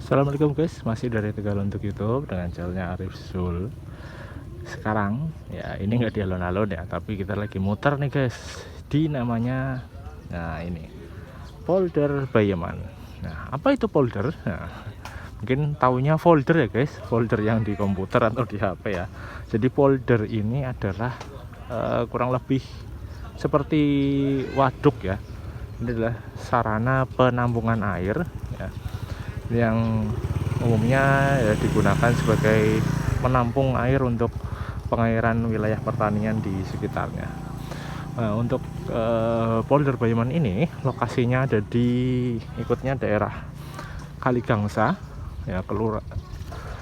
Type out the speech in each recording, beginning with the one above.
Assalamualaikum guys, masih dari Tegal untuk YouTube dengan channelnya Arif Zul. Sekarang ya ini nggak di alun-alun ya, tapi kita lagi muter nih guys di namanya, nah ini Polder Bayeman. Nah apa itu polder? Nah, mungkin taunya folder ya guys, folder yang di komputer atau di HP ya. Jadi polder ini adalah kurang lebih seperti waduk ya. Ini adalah sarana penampungan air ya, yang umumnya ya digunakan sebagai menampung air untuk pengairan wilayah pertanian di sekitarnya. Nah, untuk Polder Bayeman ini lokasinya ada di ikutnya daerah Kaligangsa ya,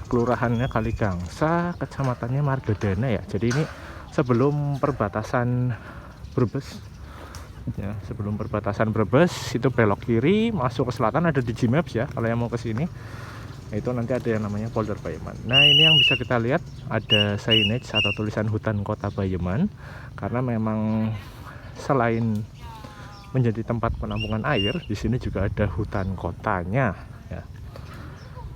kelurahannya Kaligangsa, kecamatannya Margadana ya. Jadi ini sebelum perbatasan Brebes ya, sebelum perbatasan Brebes itu belok kiri masuk ke selatan, ada di Gmaps ya kalau yang mau ke sini. Itu nanti ada yang namanya Polder Bayeman. Nah ini yang bisa kita lihat ada signage atau tulisan hutan kota Bayeman, karena memang selain menjadi tempat penampungan air, di sini juga ada hutan kotanya ya.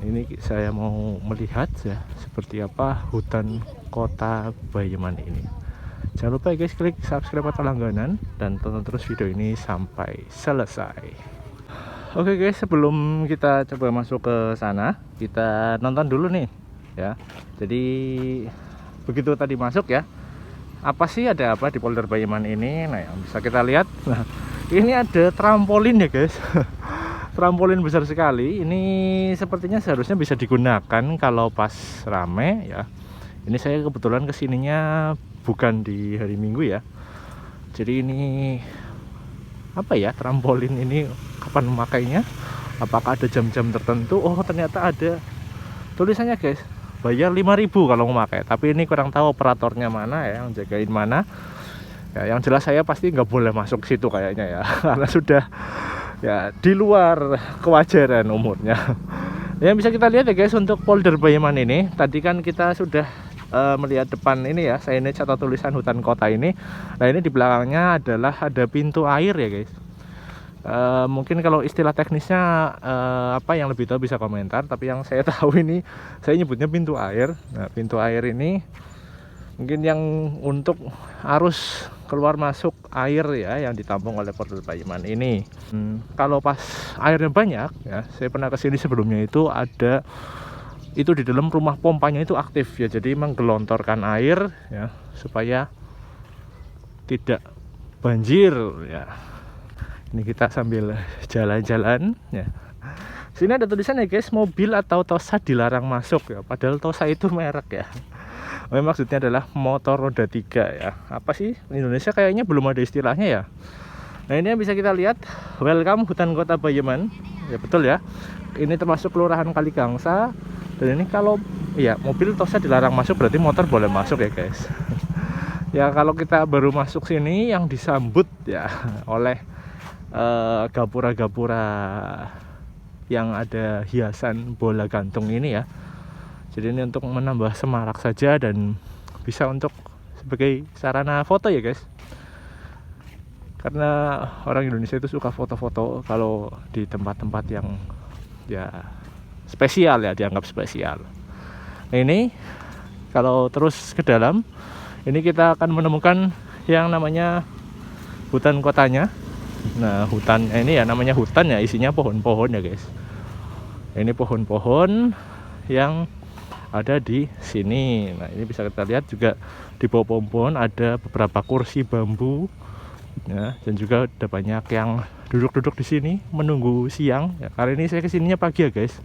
Ini saya mau melihat ya seperti apa hutan kota Bayeman ini. Jangan lupa ya guys, klik subscribe atau langganan dan tonton terus video ini sampai selesai. Oke guys, sebelum kita coba masuk ke sana, kita nonton dulu nih ya. Jadi begitu tadi masuk ya, apa sih, ada apa di Polder Bayeman ini? Nah yang bisa kita lihat, nah ini ada trampolin ya guys. Trampolin besar sekali. Ini sepertinya seharusnya bisa digunakan kalau pas rame ya. Ini saya kebetulan kesininya bukan di hari Minggu ya. Jadi ini apa ya, trampolin ini kapan memakainya, apakah ada jam-jam tertentu? Oh ternyata ada tulisannya guys, bayar 5.000 kalau mau pakai. Tapi ini kurang tahu operatornya mana ya, yang jagain mana ya. Yang jelas saya pasti nggak boleh masuk situ kayaknya ya. Karena sudah ya di luar kewajaran umurnya. Yang bisa kita lihat ya guys, untuk Polder Bayeman ini tadi kan kita sudah melihat depan ini ya, signage atau tulisan hutan kota ini. Nah ini di belakangnya adalah ada pintu air ya guys. Mungkin kalau istilah teknisnya apa yang lebih tahu bisa komentar, tapi yang saya tahu ini saya nyebutnya pintu air. Nah pintu air ini mungkin yang untuk arus keluar masuk air ya, yang ditampung oleh Polder Bayeman ini. Kalau pas airnya banyak ya, saya pernah kesini sebelumnya, itu ada itu di dalam rumah pompanya itu aktif ya, jadi menggelontorkan air ya supaya tidak banjir ya. Ini kita sambil jalan-jalan ya. Sini ada tulisan ya guys, mobil atau Tosa dilarang masuk ya, padahal Tosa itu merek ya. Memang maksudnya adalah motor roda 3 ya. Apa sih, Indonesia kayaknya belum ada istilahnya ya. Nah ini yang bisa kita lihat, welcome hutan kota Bayeman ya, betul ya. Ini termasuk kelurahan Kaligangsa. Dan ini kalau ya mobil Tosa dilarang masuk, berarti motor boleh masuk ya guys. Ya kalau kita baru masuk sini yang disambut ya oleh gapura-gapura yang ada hiasan bola gantung ini ya. Jadi ini untuk menambah semarak saja dan bisa untuk sebagai sarana foto ya guys. Karena orang Indonesia itu suka foto-foto kalau di tempat-tempat yang ya spesial ya, dianggap spesial. Nah ini kalau terus ke dalam, ini kita akan menemukan yang namanya hutan kotanya. Nah hutan ini ya namanya hutan ya, isinya pohon-pohon ya guys. Ini pohon-pohon yang ada di sini. Nah ini bisa kita lihat juga di bawah pohon-pohon ada beberapa kursi bambu ya, dan juga ada banyak yang duduk-duduk di sini menunggu siang ya. Kali ini saya kesininya pagi ya guys.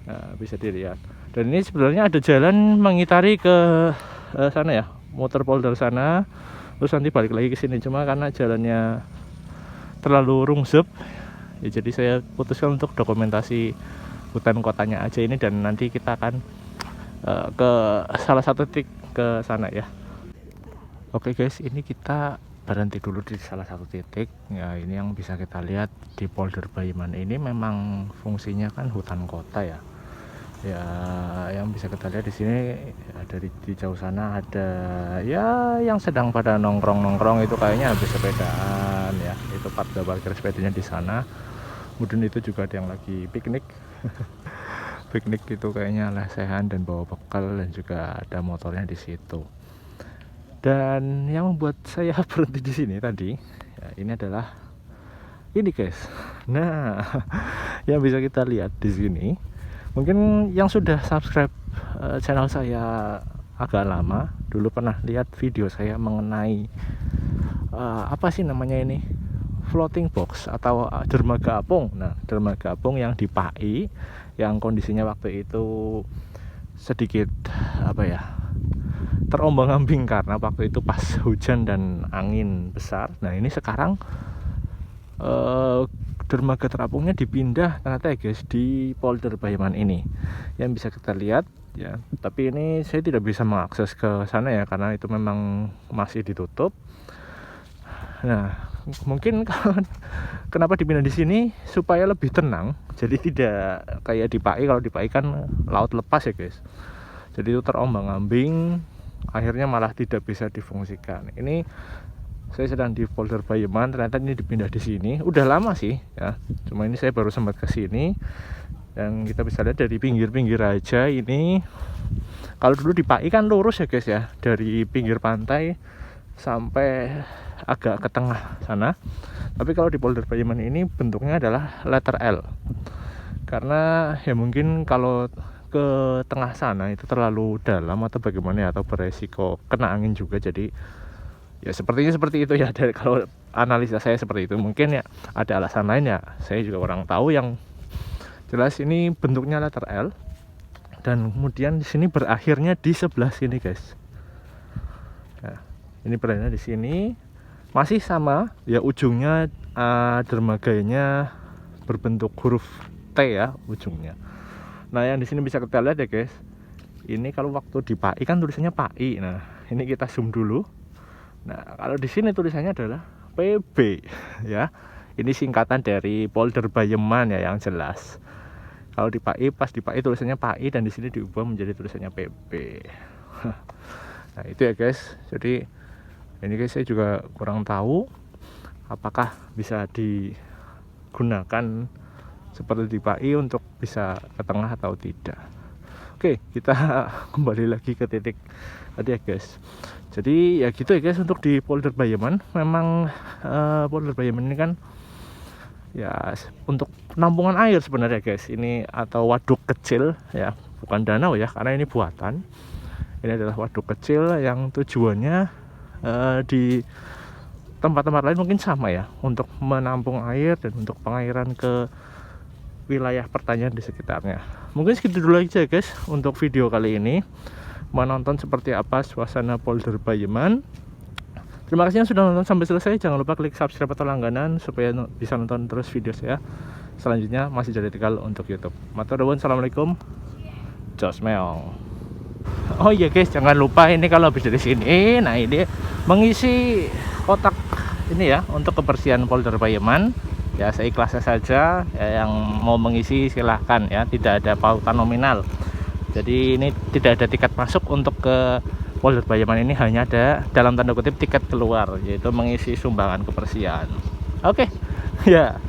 Nah, bisa dilihat. Dan ini sebenarnya ada jalan mengitari ke sana ya, muter polder sana, terus nanti balik lagi ke sini. Cuma karena jalannya terlalu rungsep ya, jadi saya putuskan untuk dokumentasi hutan kotanya aja ini, dan nanti kita akan ke salah satu titik ke sana ya. Oke guys, ini kita berhenti dulu di salah satu titik ya. Ini yang bisa kita lihat di Polder Bayeman ini memang fungsinya kan hutan kota ya. Ya yang bisa kita lihat di sini dari di jauh sana ada ya yang sedang pada nongkrong itu kayaknya habis sepedaan ya. Itu parkir sepedanya di sana. kemudian itu juga ada yang lagi piknik. Piknik itu kayaknya lesehan dan bawa bekal, dan juga ada motornya di situ. Dan yang membuat saya berhenti di sini tadi, ya, ini adalah ini guys. Nah, yang bisa kita lihat di sini, mungkin yang sudah subscribe channel saya agak lama, dulu pernah lihat video saya mengenai apa sih namanya ini, floating box atau dermaga apung. Nah, dermaga apung yang di PAI, yang kondisinya waktu itu sedikit apa ya, terombang-ambing karena waktu itu pas hujan dan angin besar. Nah, ini sekarang dermaga terapungnya dipindah ternyata ya guys, di Polder Bayaman ini yang bisa kita lihat ya. Tapi ini saya tidak bisa mengakses ke sana ya, karena itu memang masih ditutup. Nah, mungkin kenapa dipindah di sini supaya lebih tenang, jadi tidak kayak di PAI. Kalau di PAI kan laut lepas ya guys, jadi itu terombang-ambing, akhirnya malah tidak bisa difungsikan. Ini saya sedang di Polder Bayaman, ternyata ini dipindah di sini. Udah lama sih ya, cuma ini saya baru sempat ke sini. Dan kita bisa lihat dari pinggir-pinggir aja ini. Kalau dulu di PAI kan lurus ya guys ya, dari pinggir pantai sampai agak ke tengah sana. Tapi kalau di Polder Bayaman ini bentuknya adalah letter L, karena ya mungkin kalau ke tengah sana itu terlalu dalam atau bagaimana ya, atau beresiko kena angin juga. Jadi ya sepertinya seperti itu ya, dari kalau analisa saya seperti itu. Mungkin ya ada alasan lain ya, saya juga kurang tahu. Yang jelas ini bentuknya letter L, dan kemudian di sini berakhirnya di sebelah sini guys. Nah, ini berakhirnya di sini masih sama ya, ujungnya dermaganya berbentuk huruf T ya ujungnya. Nah, yang di sini bisa kita lihat ya guys, ini kalau waktu di PAI kan tulisannya PAI. Nah, ini kita zoom dulu. Nah, kalau di sini tulisannya adalah PB ya. Ini singkatan dari Polder Bayaman ya, yang jelas. Kalau di PAI, pas di PAI tulisannya PAI, dan di sini diubah menjadi tulisannya PB. Nah, itu ya guys. Jadi ini guys, saya juga kurang tahu apakah bisa digunakan seperti di PAI untuk bisa ke tengah atau tidak. Oke, kita kembali lagi ke titik tadi ya guys. Jadi ya gitu ya guys, untuk di Polder Bayaman. Memang Polder Bayaman ini kan ya untuk penampungan air sebenarnya guys ini, atau waduk kecil ya, bukan danau ya, karena ini buatan. Ini adalah waduk kecil yang tujuannya di tempat-tempat lain mungkin sama ya, untuk menampung air dan untuk pengairan ke wilayah pertanian di sekitarnya. Mungkin segitu dulu aja guys untuk video kali ini, menonton seperti apa suasana Polder Bayaman. Terima kasih yang sudah nonton sampai selesai. Jangan lupa klik subscribe atau langganan supaya bisa nonton terus video saya selanjutnya. Masih jadi Tegal untuk YouTube. Matur nuwun, assalamualaikum. Jos meong. Oh iya guys, jangan lupa ini kalau habis dari sini, nah ini mengisi kotak ini ya untuk kebersihan Polder Bayaman. Ya seikhlasnya saja ya, yang mau mengisi silahkan ya, tidak ada pautan nominal. Jadi ini tidak ada tiket masuk untuk ke Polder Bayaman ini, hanya ada dalam tanda kutip tiket keluar, yaitu mengisi sumbangan kebersihan. Oke, ya.